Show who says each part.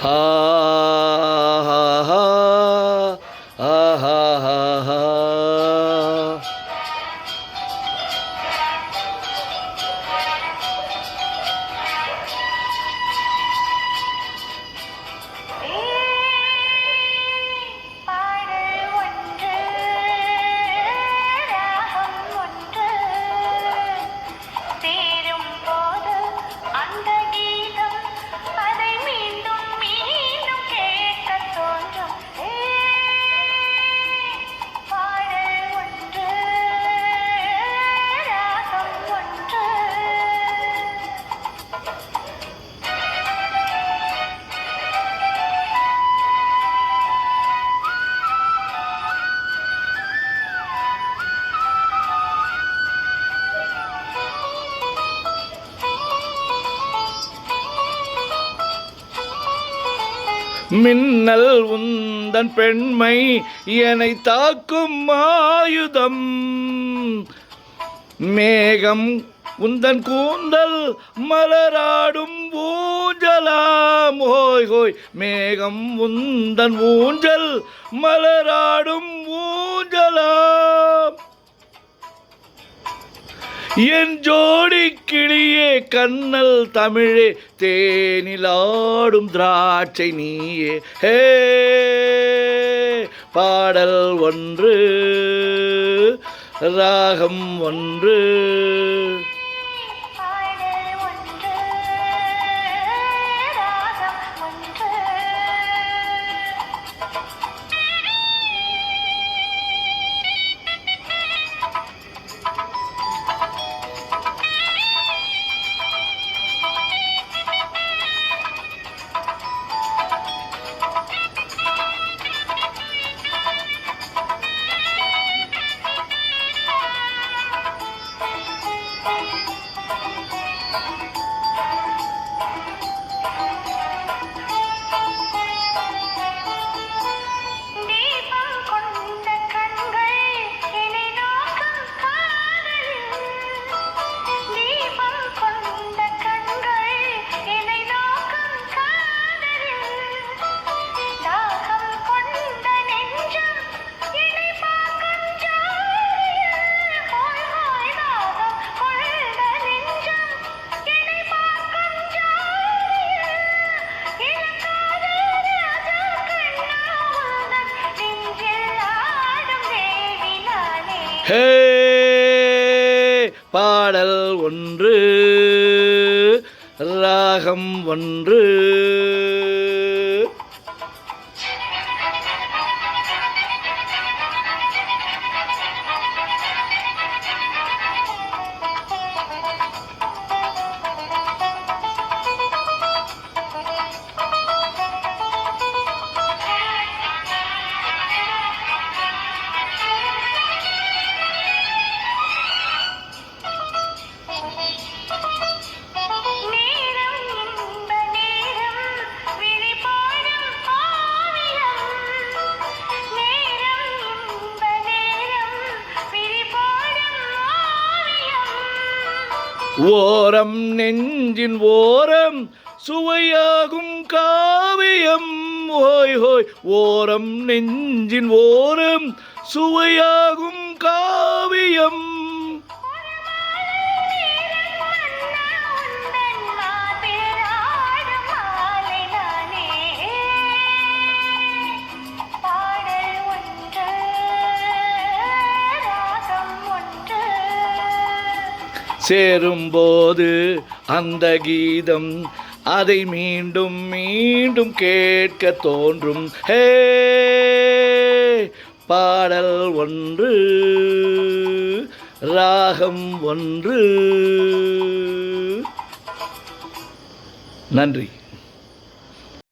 Speaker 1: ஹா ஹா ஹா ஹா ஹா ஹா. மின்னல் உந்தன் பெண்மை என்னை தாக்கும் ஆயுதம். மேகம் உந்தன் கூந்தல் மலராடும் ஊஞ்சலாம். ஹோய் ஹோய் மேகம் உந்தன் ஊஞ்சல் மலராடும் ஊஞ்சலாம். என் ஜோடி கிளியே கண்ணல் தமிழே தேனிலாடும் திராட்சை நீயே. ஹே பாடல் ஒன்று ராகம் ஒன்று. ஹே பாடல் ஒன்று ராகம் ஒன்று. ஓரம் நெஞ்சின் ஓரம் சுவையாகும் காவியம். ஹோய் ஹோய் ஓரம் நெஞ்சின் ஓரம் சுவையாகும் காவியம். சேரும்போது அந்த கீதம் அதை மீண்டும் மீண்டும் கேட்க தோன்றும். ஹே பாடல் ஒன்று ராகம் ஒன்று. நன்றி.